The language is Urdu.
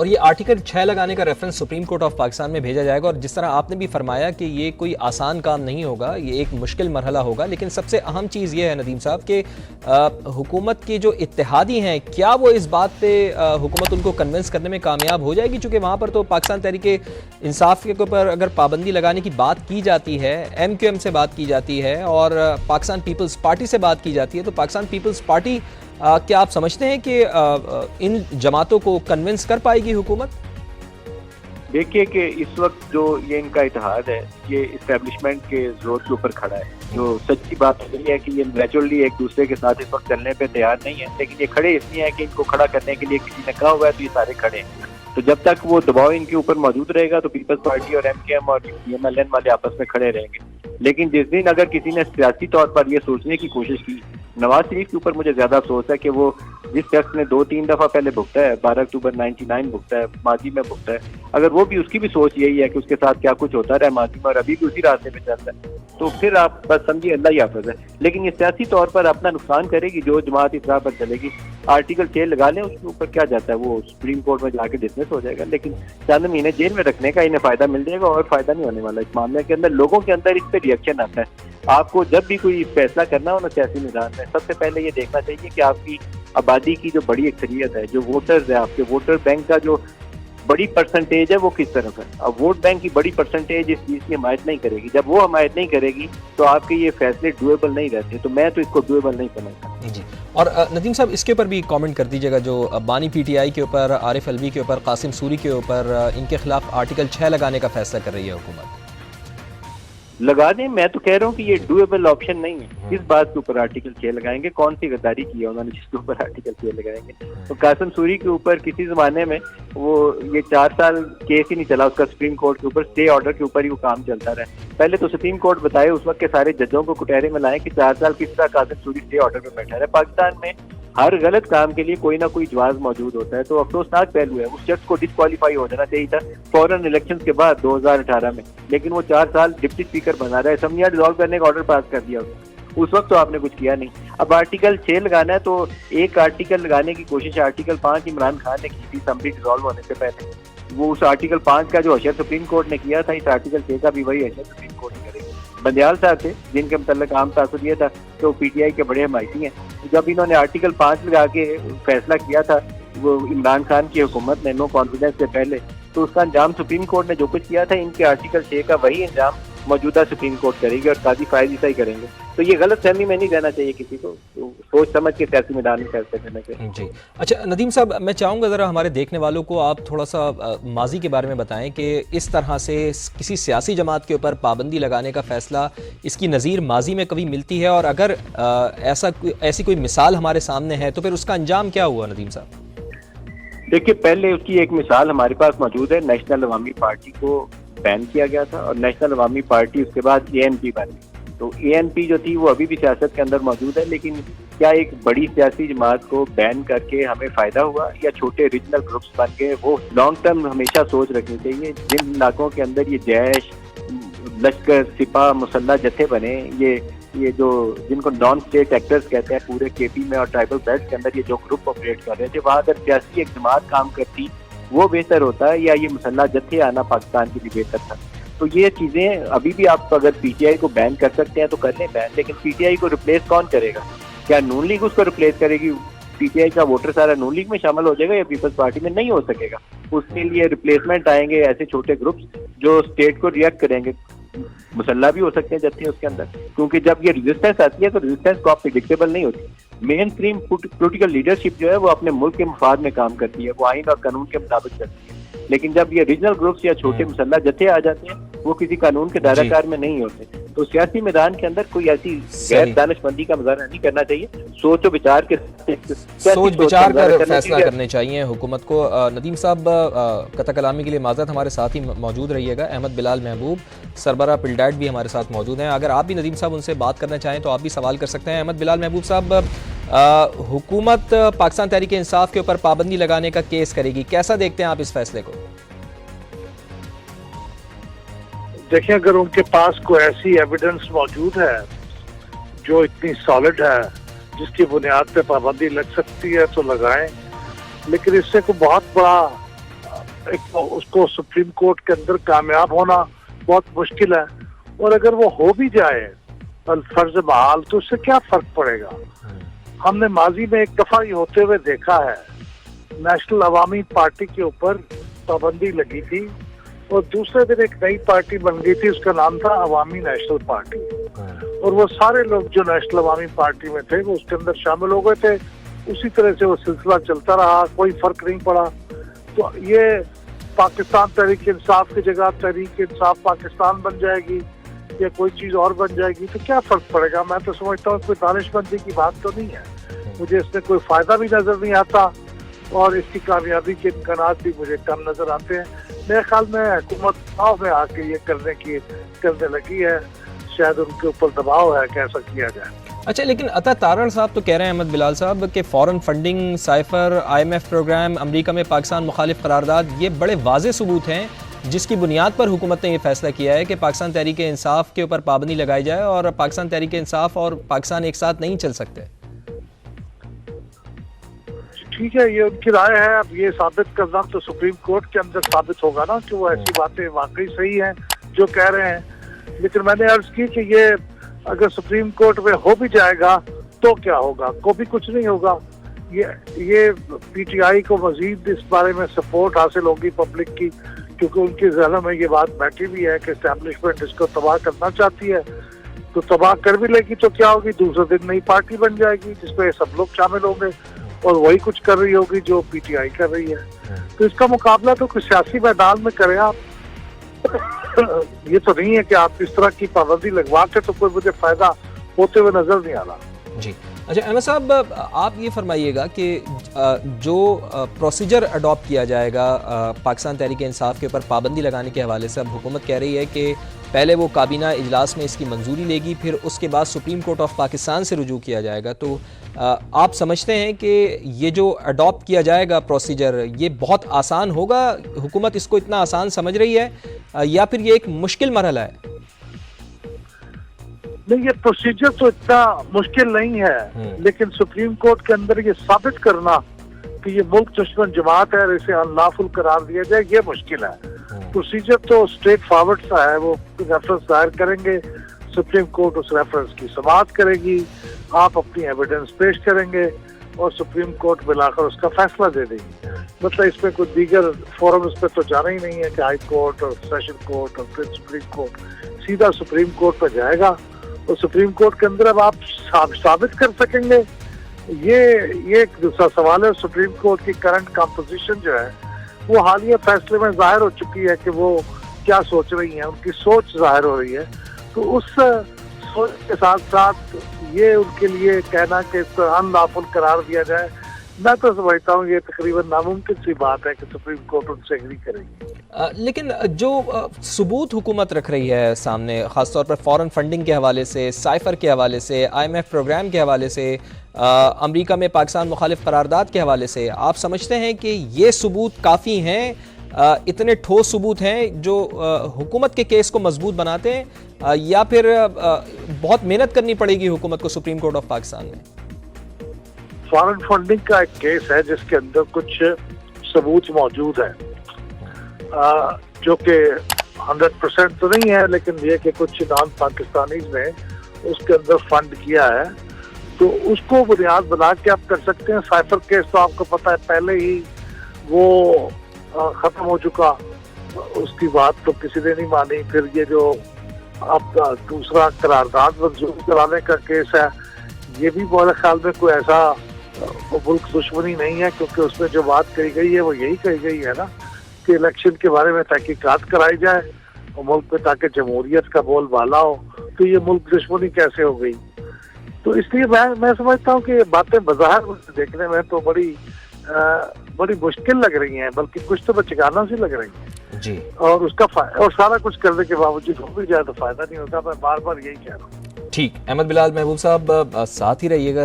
اور یہ آرٹیکل 6 لگانے کا reference supreme court of Pakistan میں بھیجا جائے گا، اور جس طرح آپ نے بھی فرمایا کہ یہ کوئی آسان کام نہیں ہوگا، یہ ایک مشکل مرحلہ ہوگا، لیکن سب سے اہم چیز یہ ہے ندیم صاحب کہ حکومت کے جو اتحادی ہیں، کیا وہ اس بات پہ حکومت ان کو کنونس کرنے میں کامیاب ہو جائے گی؟ چونکہ وہاں پر تو پاکستان تحریک انصاف کے اوپر اگر پابندی لگانے کی بات کی جاتی ہے، ایم کیو ایم سے بات کی جاتی ہے اور پاکستان پیپلز پارٹی سے بات کی جاتی ہے، تو پاکستان پیپلز پارٹی کیا آپ سمجھتے ہیں کہ ان جماعتوں کو کنونس کر پائے گی حکومت؟ دیکھیے کہ اس وقت جو یہ ان کا اتحاد ہے یہ اسٹیبلشمنٹ کے زور کے اوپر کھڑا ہے. جو سچی بات یہ ہے کہ یہ نیچرلی ایک دوسرے کے ساتھ اس وقت چلنے پہ تیار نہیں ہے، لیکن یہ کھڑے اس لیے ہیں کہ ان کو کھڑا کرنے کے لیے کسی نے کہا ہوا ہے، تو یہ سارے کھڑے ہیں. تو جب تک وہ دباؤ ان کے اوپر موجود رہے گا تو پیپلز پارٹی اور ایم کے ایم اور ایم ایل این والے آپس میں کھڑے رہیں گے. لیکن جس دن اگر کسی نے سیاسی طور پر یہ سوچنے کی کوشش کی، نواز شریف کے اوپر مجھے زیادہ افسوس ہے کہ وہ جس شخص نے 2-3 دفعہ پہلے بھگتا ہے، 12 اکتوبر 99 بھگتا ہے، ماضی میں بھگتا ہے، اگر وہ بھی اس کی بھی سوچ یہی ہے کہ اس کے ساتھ کیا کچھ ہوتا رہا ماضی میں اور ابھی بھی اسی راستے پہ چل رہا ہے، تو پھر آپ بس سمجھیے اللہ ہی حافظ ہے. لیکن یہ سیاسی طور پر اپنا نقصان کرے گی جو جماعت اس راہ پر چلے گی. آرٹیکل 6 لگا لیں، اس کے اوپر کیا جاتا ہے، وہ سپریم کورٹ میں جا کے ڈسمس ہو جائے گا، لیکن چند مہینے جیل میں رکھنے کا انہیں فائدہ مل جائے گا اور فائدہ نہیں ہونے والا اس معاملے کے اندر. لوگوں کے اندر اس پہ ریئیکشن آتا ہے. آپ کو جب بھی کوئی فیصلہ کرنا ہو نا سیاسی میدان میں، سب سے پہلے یہ دیکھنا چاہیے کہ آپ کی آبادی کی جو بڑی اکثریت ہے، جو ووٹرز ہے، آپ کے ووٹر بینک کا جو بڑی پرسنٹیج ہے وہ کس طرف ہے. اب ووٹ بینک کی بڑی پرسنٹیج اس چیز کی حمایت نہیں کرے گی. جب وہ حمایت نہیں کرے گی تو آپ کے یہ فیصلے ڈویبل نہیں رہتے. تو میں تو اس کو ڈویبل نہیں سمجھتا. جی. اور ندیم صاحب اس کے اوپر بھی کامنٹ کر دیجیے گا، جو بانی پی ٹی آئی کے اوپر، عارف الوی کے اوپر، قاسم سوری کے اوپر، ان کے خلاف آرٹیکل 6 لگانے کا فیصلہ کر رہی ہے حکومت. لگا دیں، میں تو کہہ رہا ہوں کہ یہ ڈویبل آپشن نہیں ہے. کس بات کے اوپر آرٹیکل 6 لگائیں گے؟ کون سی غداری کی ہے انہوں نے جس کے اوپر آرٹیکل 6 لگائیں گے؟ تو قاسم سوری کے اوپر کسی زمانے میں وہ یہ 4 سال کیس ہی نہیں چلا اس کا سپریم کورٹ کے اوپر، اسٹے آرڈر کے اوپر ہی وہ کام چلتا رہا. پہلے تو سپریم کورٹ بتائے اس وقت کے سارے ججوں کو کٹہرے میں لائیں کہ 4 سال کس طرح قاسم سوری اسٹے آرڈر پہ بیٹھا رہا ہے. پاکستان میں ہر غلط کام کے لیے کوئی نہ کوئی جواز موجود ہوتا ہے. تو افسوسناک پہلو ہے، اس شخص کو ڈسکوالیفائی ہو جانا چاہیے تھا فوراً الیکشن کے بعد 2018 میں، لیکن وہ 4 سال ڈپٹی اسپیکر بنا رہا ہے. اسمبلیاں ڈیزالو کرنے کا آرڈر پاس کر دیا اس وقت، تو آپ نے کچھ کیا نہیں. اب آرٹیکل 6 لگانا ہے تو ایک آرٹیکل لگانے کی کوشش آرٹیکل 5 عمران خان نے کی تھی اسمبلی ڈیزالو ہونے سے پہلے. وہ اس آرٹیکل 5 کا جو حشر سپریم کورٹ نے کیا تھا، اس آرٹیکل 6 کا بھی وہی حشر سپریم کورٹ نے کرے گا. بندیال صاحب تھے جن کے متعلق عام تاثر یہ تھا کہ وہ پی ٹی آئی کے بڑے حمایتی ہیں. جب انہوں نے آرٹیکل 5 لگا کے فیصلہ کیا تھا وہ عمران خان کی حکومت نے نو کانفیڈنس سے پہلے، تو اس کا انجام سپریم کورٹ نے جو کچھ کیا تھا ان کے آرٹیکل 6 کا وہی انجام موجودہ سپریم کورٹ کرے گی اور قاضی فائز عیسیٰ ہی کریں گے. تو یہ غلط فہمی میں نہیں رہنا چاہیے کسی کو، سوچ سمجھ کے سیاسی میدان میں فیصلے کرنے کے. جی اچھا ندیم صاحب، میں چاہوں گا ذرا ہمارے دیکھنے والوں کو آپ تھوڑا سا ماضی کے بارے میں بتائیں کہ اس طرح سے کسی سیاسی جماعت کے اوپر پابندی لگانے کا فیصلہ، اس کی نظیر ماضی میں کبھی ملتی ہے؟ اور اگر ایسی کوئی مثال ہمارے سامنے ہے تو پھر اس کا انجام کیا ہوا ندیم صاحب؟ دیکھیے پہلے اس کی ایک مثال ہمارے پاس موجود ہے. نیشنل عوامی پارٹی کو بین کیا گیا تھا اور نیشنل عوامی پارٹی اس کے بعد اے این پی بنی. تو اے این پی جو تھی وہ ابھی بھی سیاست کے اندر موجود ہے، لیکن کیا ایک بڑی سیاسی جماعت کو بین کر کے ہمیں فائدہ ہوا یا چھوٹے ریجنل گروپس بن گئے؟ وہ لانگ ٹرم ہمیشہ سوچ رکھنی چاہیے. جن علاقوں کے اندر یہ جیش، لشکر، سپاہ، مسلح جتھے بنے، یہ جو جن کو نان اسٹیٹ ایکٹرز کہتے ہیں پورے کے پی میں اور ٹرائبل بیلٹ کے اندر یہ جو گروپ آپریٹ کر رہے تھے، وہاں اگر سیاسی ایک جماعت کام کرتی وہ بہتر ہوتا ہے یا یہ مسلح جتھے آنا پاکستان کے لیے بہتر تھا. تو یہ چیزیں ابھی بھی آپ اگر پی ٹی آئی کو بین کر سکتے ہیں تو کر لیں بین، لیکن پی ٹی آئی کو ریپلیس کون کرے گا؟ کیا نون لیگ اس کو ریپلیس کرے گی؟ پی ٹی آئی کا ووٹر سارا نون لیگ میں شامل ہو جائے گا یا پیپلز پارٹی میں؟ نہیں ہو سکے گا. اس کے لیے ریپلیسمنٹ آئیں گے ایسے چھوٹے گروپس جو اسٹیٹ کو ریئیکٹ کریں گے. مسلح بھی ہو سکتے ہیں جتھے اس کے اندر، کیونکہ جب یہ ریزسٹنس آتی ہے تو ریزسٹنس کو آپ پریڈکٹیبل نہیں ہوتی. مین اسٹریم پولیٹیکل لیڈرشپ جو ہے وہ اپنے ملک کے مفاد میں کام کرتی ہے، وہ آئین اور قانون کے مطابق چلتی ہے. لیکن جب یہ ریجنل گروپس یا چھوٹے مسلح جتھے آ جاتے ہیں وہ کسی قانون کے دائرہ کار میں نہیں ہوتے. تو سیاسی میدان کے اندر کوئی ایسی غیر دانش مندی کا مظاہرہ نہیں کرنا چاہیے. سوچ و بچار کر فیصلہ کرنے چاہیے حکومت کو. ندیم صاحب قطع کلامی کے لیے معذرت، ہمارے ساتھ ہی موجود رہیے گا. احمد بلال محبوب سربراہ پلڈیٹ بھی ہمارے ساتھ موجود ہیں. اگر آپ بھی ندیم صاحب ان سے بات کرنا چاہیں تو آپ بھی سوال کر سکتے ہیں. احمد بلال محبوب صاحب، حکومت پاکستان تحریک انصاف کے اوپر پابندی لگانے کا کیس کرے گی، کیسا دیکھتے ہیں آپ اس فیصلے کو؟ دیکھیں، اگر ان کے پاس کوئی ایسی ایویڈنس موجود ہے جو اتنی سالڈ ہے جس کی بنیاد پہ پابندی لگ سکتی ہے تو لگائیں. لیکن اس سے کوئی بہت بڑا اس کو سپریم کورٹ کے اندر کامیاب ہونا بہت مشکل ہے، اور اگر وہ ہو بھی جائے الفرض بحال تو اس سے کیا فرق پڑے گا؟ ہم نے ماضی میں ایک دفعہ یہ ہوتے ہوئے دیکھا ہے، نیشنل عوامی پارٹی کے اوپر پابندی لگی تھی اور دوسرے دن ایک نئی پارٹی بن گئی تھی، اس کا نام تھا عوامی نیشنل پارٹی، اور وہ سارے لوگ جو نیشنل عوامی پارٹی میں تھے وہ اس کے اندر شامل ہو گئے تھے، اسی طرح سے وہ سلسلہ چلتا رہا، کوئی فرق نہیں پڑا۔ تو یہ پاکستان تحریک انصاف کی جگہ تحریک انصاف پاکستان بن جائے گی یا کوئی چیز اور بن جائے گی تو کیا فرق پڑے گا؟ میں تو سمجھتا ہوں کوئی دانش مندی کی بات تو نہیں ہے، مجھے اس میں کوئی فائدہ بھی نظر نہیں آتا اور اس کی کامیابی کے امکانات بھی مجھے کم نظر آتے ہیں۔ میرے خیال میں حکومت دباؤ میں آ کے یہ کرنے لگی ہے، شاید ان کے اوپر دباؤ ہے کہ ایسا کیا جائے۔ اچھا، لیکن عطا تارڑ صاحب تو کہہ رہے ہیں، احمد بلال صاحب، کہ فورن فنڈنگ، سائفر، IMF پروگرام، امریکہ میں پاکستان مخالف قرارداد، یہ بڑے واضح ثبوت ہیں جس کی بنیاد پر حکومت نے یہ فیصلہ کیا ہے کہ پاکستان تحریک انصاف کے اوپر پابندی لگائی جائے اور پاکستان تحریک انصاف اور پاکستان ایک ساتھ نہیں چل سکتے۔ ٹھیک ہے، یہ ان کی رائے ہے، اب یہ ثابت کرنا تو سپریم کورٹ کے اندر ثابت ہوگا نا کہ وہ ایسی باتیں واقعی صحیح ہیں جو کہہ رہے ہیں۔ لیکن میں نے عرض کی کہ یہ اگر سپریم کورٹ میں ہو بھی جائے گا تو کیا ہوگا؟ کو بھی کچھ نہیں ہوگا۔ یہ PTI کو مزید اس بارے میں سپورٹ حاصل ہوگی پبلک کی، کیونکہ ان کے ذہن میں یہ بات بیٹھی بھی ہے کہ اسٹیبلشمنٹ اس کو تباہ کرنا چاہتی ہے، تو تباہ کر بھی لے گی تو کیا ہوگی؟ دوسرے دن نئی پارٹی بن جائے گی جس پہ سب لوگ شامل ہوں گے اور وہی کچھ کر رہی ہوگی جو PTI کر رہی ہے۔ تو اس کا مقابلہ تو کوئی سیاسی میدان میں کریں آپ، یہ تو نہیں ہے کہ آپ اس طرح کی پابندی لگوا کے تو کوئی مجھے فائدہ ہوتے ہوئے نظر نہیں آ رہا۔ جی اچھا، احمد صاحب آپ یہ فرمائیے گا کہ جو پروسیجر اڈاپٹ کیا جائے گا پاکستان تحریک انصاف کے اوپر پابندی لگانے کے حوالے سے، اب حکومت کہہ رہی ہے کہ پہلے وہ کابینہ اجلاس میں اس کی منظوری لے گی، پھر اس کے بعد سپریم کورٹ آف پاکستان سے رجوع کیا جائے گا، تو آپ سمجھتے ہیں کہ یہ جو اڈاپٹ کیا جائے گا پروسیجر، یہ بہت آسان ہوگا؟ حکومت اس کو اتنا آسان سمجھ رہی ہے یا پھر یہ ایک مشکل مرحلہ ہے؟ نہیں، یہ پروسیجر تو اتنا مشکل نہیں ہے، لیکن سپریم کورٹ کے اندر یہ ثابت کرنا کہ یہ ملک دشمن جماعت ہے اور اسے انلافل قرار دیا جائے، یہ مشکل ہے۔ پروسیجر تو اسٹریٹ فارورڈ سا ہے، وہ ریفرنس دائر کریں گے، سپریم کورٹ اس ریفرنس کی سماعت کرے گی، آپ اپنی ایویڈنس پیش کریں گے اور سپریم کورٹ ملا کر اس کا فیصلہ دے دے گی۔ مطلب اس میں کوئی دیگر فورم اس پہ تو جانا ہی نہیں ہے کہ ہائی کورٹ اور سیشن کورٹ اور پھر سپریم کورٹ، سیدھا سپریم کورٹ پہ جائے گا اور سپریم کورٹ کے اندر اب آپ ثابت کر سکیں گے۔ یہ ایک دوسرا سوال ہے۔ سپریم کورٹ کی کرنٹ کمپوزیشن جو ہے وہ حالیہ فیصلے میں ظاہر ہو چکی ہے کہ وہ کیا سوچ رہی ہیں، ان کی سوچ ظاہر ہو رہی ہے، تو اس سوچ کے ساتھ ساتھ یہ ان کے لیے کہنا کہ اس کو ان لافل قرار دیا جائے، میں تو سمجھتا ہوں یہ تقریباً ناممکن سی بات ہے کہ سپریم کورٹ ان سے ایگری کرے گی۔ لیکن جو ثبوت حکومت رکھ رہی ہے سامنے، خاص طور پر فورن فنڈنگ کے حوالے سے، سائفر کے حوالے سے، IMF پروگرام کے حوالے سے، امریکہ میں پاکستان مخالف قرارداد کے حوالے سے، آپ سمجھتے ہیں کہ یہ ثبوت کافی ہیں، اتنے ٹھوس ثبوت ہیں جو حکومت کے کیس کو مضبوط بناتے ہیں، یا پھر بہت محنت کرنی پڑے گی حکومت کو سپریم کورٹ آف پاکستان میں؟ فارن فنڈنگ کا ایک کیس ہے جس کے اندر کچھ ثبوت موجود ہے، جو کہ 100% تو نہیں ہے، لیکن یہ کہ کچھ نان پاکستانیز نے اس کے اندر فنڈ کیا ہے، تو اس کو بنیاد بنا کے آپ کر سکتے ہیں۔ سائفر کیس تو آپ کو پتہ ہے پہلے ہی وہ ختم ہو چکا، اس کی بات تو کسی نے نہیں مانی۔ پھر یہ جو اب دوسرا قرارداد منظور کرانے کا کیس ہے، یہ بھی میرے خیال میں کوئی ایسا ملک دشمنی نہیں ہے، کیونکہ اس میں جو بات کہی گئی ہے وہ یہی کہی گئی ہے نا کہ الیکشن کے بارے میں تحقیقات کرائی جائے اور ملک میں تاکہ جمہوریت کا بول بالا ہو، تو یہ ملک دشمنی کیسے ہو گئی؟ تو اس لیے میں سمجھتا ہوں کہ یہ باتیں بظاہر دیکھنے میں تو بڑی مشکل لگ رہی ہیں، بلکہ کچھ تو بچگانہ سی لگ رہی ہیں جی، اور اس کا اور سارا کچھ کرنے کے باوجود ہو بھی جائے تو فائدہ نہیں ہوتا۔ میں بار بار یہی کہہ رہا ہوں۔ ٹھیک، احمد بلال محبوب صاحب ساتھ ہی رہیے گا۔